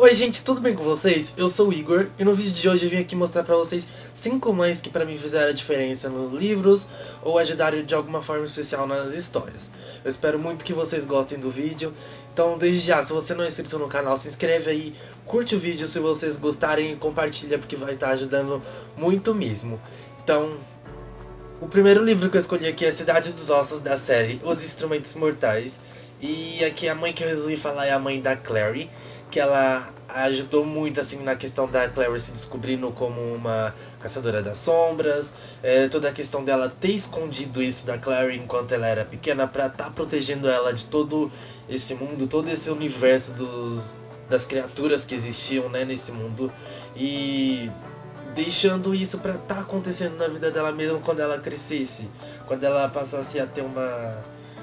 Oi gente, tudo bem com vocês? Eu sou o Igor e no vídeo de hoje eu vim aqui mostrar pra vocês 5 mães que pra mim fizeram a diferença nos livros ou ajudaram de alguma forma especial nas histórias. Eu espero muito que vocês gostem do vídeo, então desde já, se você não é inscrito no canal, se inscreve aí, curte o vídeo se vocês gostarem e compartilha porque vai estar ajudando muito mesmo. Então, o primeiro livro que eu escolhi aqui é Cidade dos Ossos, da série Os Instrumentos Mortais. E aqui a mãe que eu resolvi falar é a mãe da Clary, que ela ajudou muito assim na questão da Clary se descobrindo como uma caçadora das sombras, toda a questão dela ter escondido isso da Clary enquanto ela era pequena pra estar protegendo ela de todo esse mundo, todo esse universo das criaturas que existiam, né, nesse mundo. E deixando isso pra estar acontecendo na vida dela mesmo quando ela crescesse, quando ela passasse a ter uma,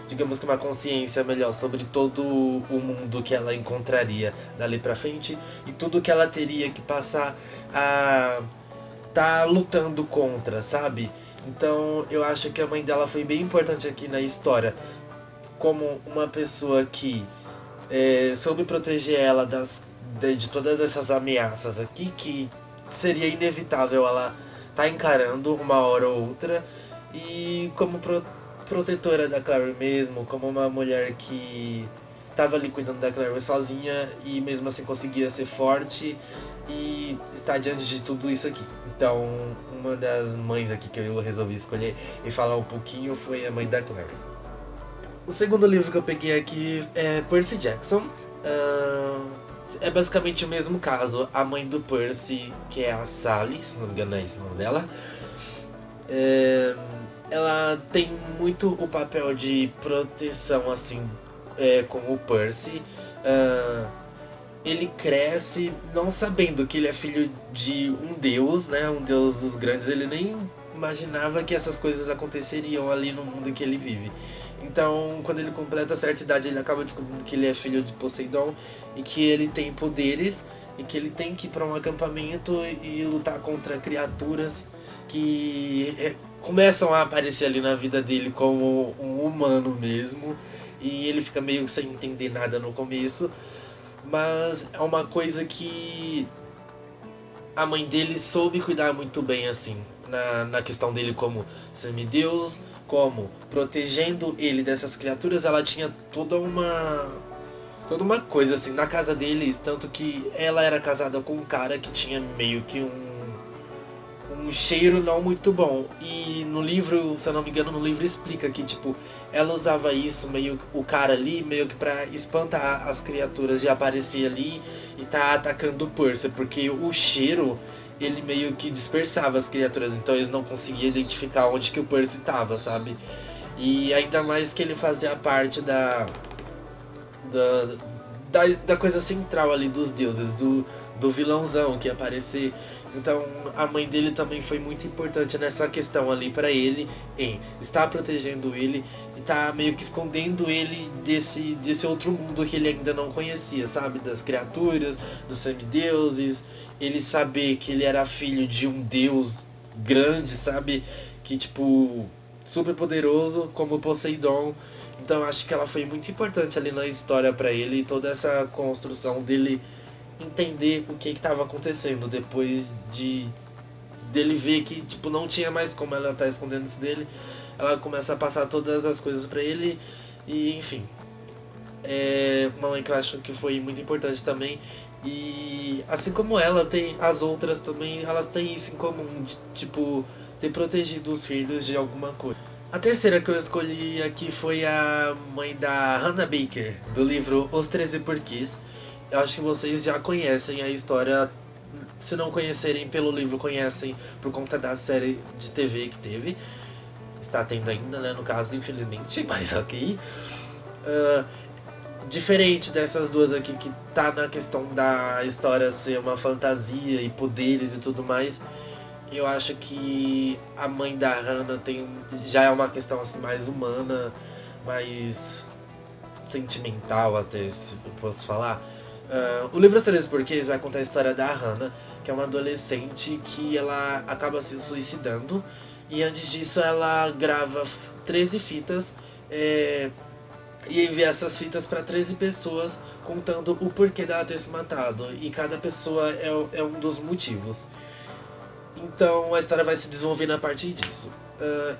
digamos que uma consciência melhor sobre todo o mundo que ela encontraria dali pra frente e tudo que ela teria que passar a tá lutando contra, sabe? Então eu acho que a mãe dela foi bem importante aqui na história, como uma pessoa que soube proteger ela de todas essas ameaças aqui, que seria inevitável ela tá encarando uma hora ou outra, e como protetora da Clary mesmo, como uma mulher que estava ali cuidando da Clary sozinha e mesmo assim conseguia ser forte e estar diante de tudo isso aqui. Então, uma das mães aqui que eu resolvi escolher e falar um pouquinho foi a mãe da Clary. O segundo livro que eu peguei aqui é Percy Jackson. É basicamente o mesmo caso. A mãe do Percy, que é a Sally, se não me engano é esse o nome dela, ela tem muito o papel de proteção, assim, com o Percy. Ele cresce não sabendo que ele é filho de um deus, né? Um deus dos grandes. Ele nem imaginava que essas coisas aconteceriam ali no mundo em que ele vive. Então, quando ele completa certa idade, ele acaba descobrindo que ele é filho de Poseidon e que ele tem poderes e que ele tem que ir para um acampamento e lutar contra criaturas que começam a aparecer ali na vida dele como um humano mesmo. E ele fica meio sem entender nada no começo, mas é uma coisa que a mãe dele soube cuidar muito bem, assim, na questão dele como semideus, como protegendo ele dessas criaturas. Ela tinha toda uma coisa assim na casa deles, tanto que ela era casada com um cara que tinha meio que um cheiro não muito bom. E no livro, se eu não me engano, no livro explica que, tipo, ela usava isso, meio o cara ali, meio que pra espantar as criaturas de aparecer ali e tá atacando o Percy, porque o cheiro, ele meio que dispersava as criaturas, então eles não conseguiam identificar onde que o Percy tava, sabe? E ainda mais que ele fazia parte da, da coisa central ali dos deuses, do vilãozão que ia aparecer. Então a mãe dele também foi muito importante nessa questão ali pra ele, em estar protegendo ele e tá meio que escondendo ele desse outro mundo que ele ainda não conhecia, sabe? Das criaturas, dos semideuses, ele saber que ele era filho de um deus grande, sabe? Que tipo, super poderoso como Poseidon. Então acho que ela foi muito importante ali na história pra ele e toda essa construção dele entender o que estava acontecendo depois de dele ver que tipo não tinha mais como ela tá escondendo isso dele. Ela começa a passar todas as coisas pra ele e enfim. É uma mãe que eu acho que foi muito importante também. E assim como ela, tem as outras também, elas têm isso em comum, de, tipo, ter protegido os filhos de alguma coisa. A terceira que eu escolhi aqui foi a mãe da Hannah Baker, do livro Os 13 Porquês. Eu acho que vocês já conhecem a história, se não conhecerem pelo livro, conhecem por conta da série de TV que teve. Está tendo ainda, né, no caso, infelizmente, mas ok. Uh, Diferente dessas duas aqui que tá na questão da história ser uma fantasia e poderes e tudo mais, eu acho que a mãe da Hannah já é uma questão assim mais humana, mais sentimental até, se eu posso falar. O livro Os 13 Porquês vai contar a história da Hannah, que é uma adolescente que ela acaba se suicidando e antes disso ela grava 13 fitas, e enviar essas fitas para 13 pessoas contando o porquê dela ter se matado. E cada pessoa é um dos motivos. Então a história vai se desenvolvendo a partir disso.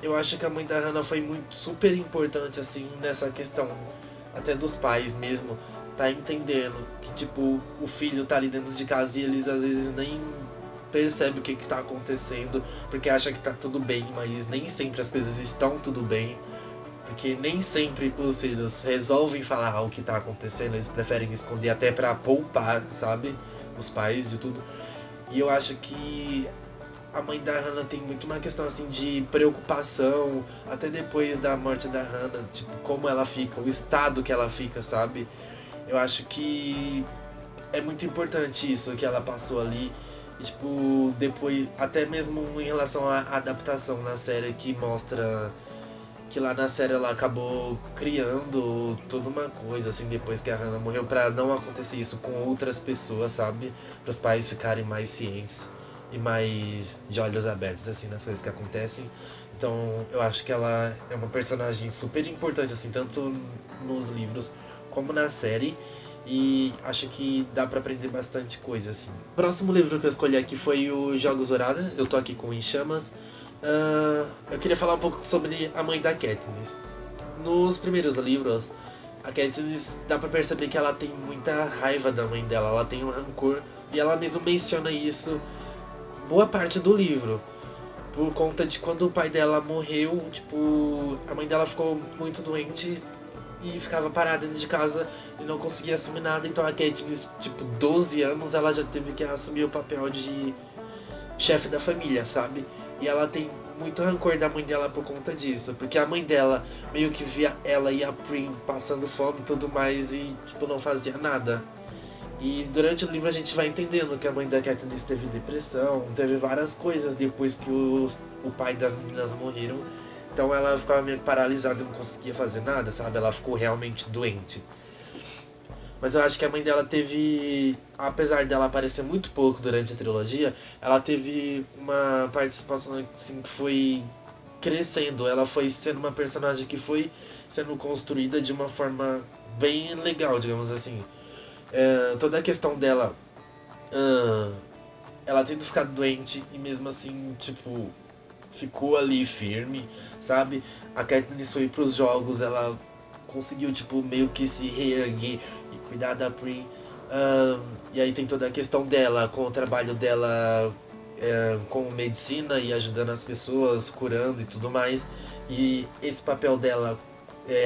Eu acho que a mãe da Hannah foi muito super importante assim nessa questão até dos pais mesmo, tá entendendo que tipo o filho tá ali dentro de casa e eles às vezes nem percebem o que tá acontecendo, porque acha que tá tudo bem, mas nem sempre as coisas estão tudo bem. Porque nem sempre os filhos resolvem falar o que tá acontecendo, eles preferem esconder até pra poupar, sabe? Os pais de tudo. E eu acho que a mãe da Hannah tem muito uma questão assim de preocupação, até depois da morte da Hannah, tipo, como ela fica, o estado que ela fica, sabe? Eu acho que é muito importante isso que ela passou ali. E, tipo, depois, até mesmo em relação à adaptação na série que mostra que lá na série ela acabou criando toda uma coisa, assim, depois que a Hannah morreu, pra não acontecer isso com outras pessoas, sabe? Para os pais ficarem mais cientes e mais de olhos abertos, assim, nas coisas que acontecem. Então, eu acho que ela é uma personagem super importante, assim, tanto nos livros como na série. E acho que dá pra aprender bastante coisa, assim. O próximo livro que eu escolhi aqui foi o Jogos Vorazes. Eu tô aqui com Em Chamas. Eu queria falar um pouco sobre a mãe da Katniss. Nos primeiros livros, a Katniss dá pra perceber que ela tem muita raiva da mãe dela, ela tem um rancor, e ela mesmo menciona isso boa parte do livro. Por conta de quando o pai dela morreu, tipo, a mãe dela ficou muito doente e ficava parada dentro de casa e não conseguia assumir nada, então a Katniss, tipo, 12 anos, ela já teve que assumir o papel de chefe da família, sabe? E ela tem muito rancor da mãe dela por conta disso, porque a mãe dela meio que via ela e a Prim passando fome e tudo mais e tipo não fazia nada. E durante o livro a gente vai entendendo que a mãe da Katniss teve depressão, teve várias coisas depois que o pai das meninas morreram. Então ela ficava meio paralisada e não conseguia fazer nada, sabe? Ela ficou realmente doente. Mas eu acho que a mãe dela teve, apesar dela aparecer muito pouco durante a trilogia, ela teve uma participação assim que foi crescendo. Ela foi sendo uma personagem que foi sendo construída de uma forma bem legal, digamos assim. Toda a questão dela, ela tendo ficado doente e mesmo assim, tipo, ficou ali firme, sabe? A Katniss foi pros jogos, ela conseguiu, tipo, meio que se reerguer e cuidar da Prim. E aí tem toda a questão dela, com o trabalho dela com medicina e ajudando as pessoas, curando e tudo mais. E esse papel dela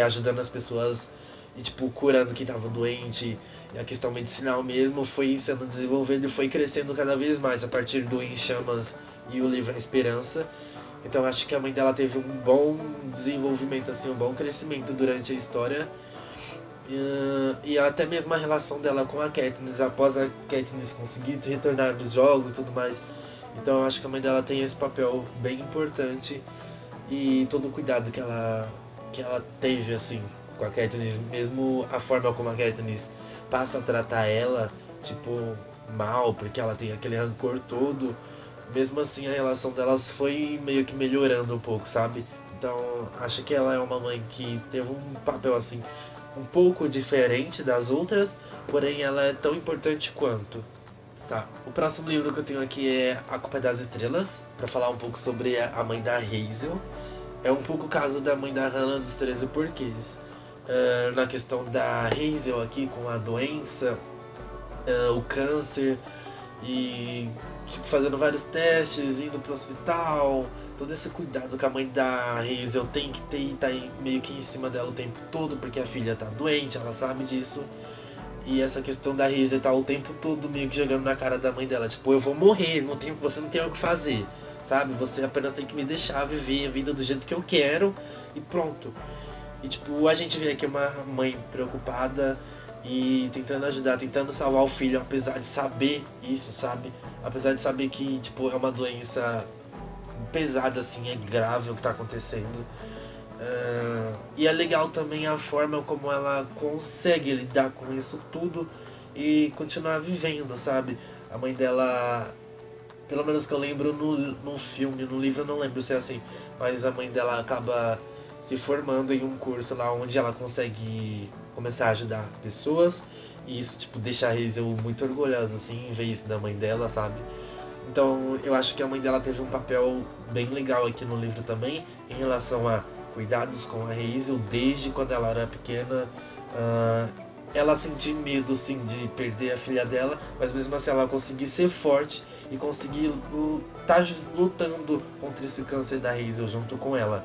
ajudando as pessoas e, tipo, curando quem tava doente. E a questão medicinal mesmo foi sendo desenvolvida e foi crescendo cada vez mais a partir do Em Chamas e o livro A Esperança. Então acho que a mãe dela teve um bom desenvolvimento, assim, um bom crescimento durante a história. E até mesmo a relação dela com a Katniss, após a Katniss conseguir retornar nos jogos e tudo mais. Então eu acho que a mãe dela tem esse papel bem importante. E todo o cuidado que ela teve, assim, com a Katniss. Mesmo a forma como a Katniss passa a tratar ela, tipo, mal, porque ela tem aquele rancor todo. Mesmo assim, a relação delas foi meio que melhorando um pouco, sabe? Então, acho que ela é uma mãe que teve um papel, assim, um pouco diferente das outras, porém ela é tão importante quanto. Tá, o próximo livro que eu tenho aqui é A Culpa é das Estrelas, pra falar um pouco sobre a mãe da Hazel. É um pouco o caso da mãe da Hannah dos 13 Porquês. Na questão da Hazel aqui com a doença, o câncer e tipo, fazendo vários testes, indo pro hospital, todo esse cuidado que a mãe da Hazel tem que ter e tá aí meio que em cima dela o tempo todo, porque a filha tá doente, ela sabe disso. E essa questão da Hazel tá o tempo todo meio que jogando na cara da mãe dela, tipo, eu vou morrer, você não tem o que fazer, sabe? Você apenas tem que me deixar viver a vida do jeito que eu quero e pronto. E tipo, a gente vê aqui uma mãe preocupada e tentando ajudar, tentando salvar o filho, apesar de saber isso, sabe? Apesar de saber que, tipo, é uma doença pesada, assim, é grave o que tá acontecendo. E é legal também a forma como ela consegue lidar com isso tudo e continuar vivendo, sabe? A mãe dela, pelo menos que eu lembro no filme, no livro eu não lembro se é assim, mas a mãe dela acaba se formando em um curso lá onde ela consegue começar a ajudar pessoas. E isso, tipo, deixa a Hazel muito orgulhosa, assim, em ver isso da mãe dela, sabe? Então, eu acho que a mãe dela teve um papel bem legal aqui no livro também, em relação a cuidados com a Hazel, desde quando ela era pequena. Ela sentir medo, sim, de perder a filha dela, mas mesmo assim ela conseguir ser forte e conseguir estar lutando contra esse câncer da Hazel junto com ela.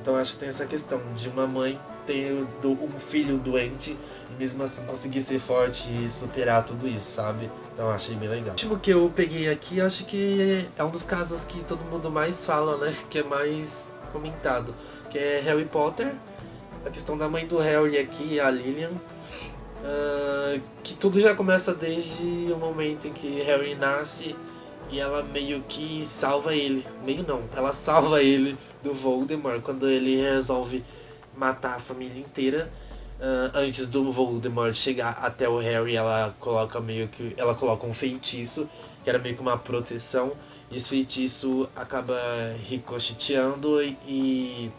Então acho que tem essa questão de uma mãe ter um filho doente e mesmo assim conseguir ser forte e superar tudo isso, sabe? Então achei bem legal. O último que eu peguei aqui, acho que é um dos casos que todo mundo mais fala, né? Que é mais comentado, que é Harry Potter. A questão da mãe do Harry aqui, a Lilian. Que tudo já começa desde o momento em que Harry nasce e ela meio que salva ele. Meio não, ela salva ele do Voldemort quando ele resolve matar a família inteira. Antes do Voldemort chegar até o Harry, ela coloca ela coloca um feitiço que era meio que uma proteção. E esse feitiço acaba ricocheteando e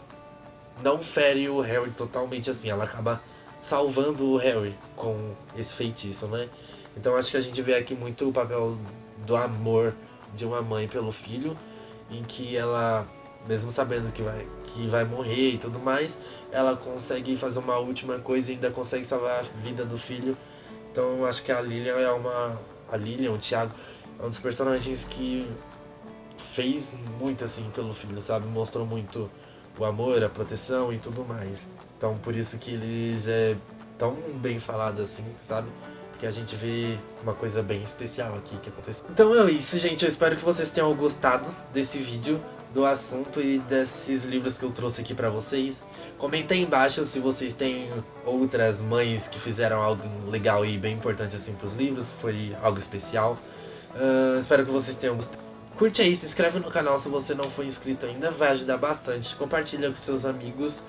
não fere o Harry totalmente assim. Ela acaba salvando o Harry com esse feitiço, né? Então acho que a gente vê aqui muito o papel do amor de uma mãe pelo filho, em que ela, mesmo sabendo que vai morrer e tudo mais, ela consegue fazer uma última coisa e ainda consegue salvar a vida do filho. Então acho que a Lilian o Thiago, é um dos personagens que fez muito assim pelo filho, sabe? Mostrou muito o amor, a proteção e tudo mais. Então por isso que eles é tão bem falado assim, sabe? Porque a gente vê uma coisa bem especial aqui que aconteceu. Então é isso, gente. Eu espero que vocês tenham gostado desse vídeo, do assunto e desses livros que eu trouxe aqui pra vocês. Comenta aí embaixo se vocês têm outras mães que fizeram algo legal e bem importante assim pros livros, foi algo especial. Espero que vocês tenham gostado. Curte aí, se inscreve no canal se você não for inscrito ainda, vai ajudar bastante. Compartilha com seus amigos.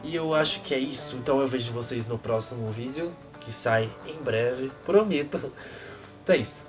E eu acho que é isso. Então eu vejo vocês no próximo vídeo, que sai em breve, prometo. Então é isso.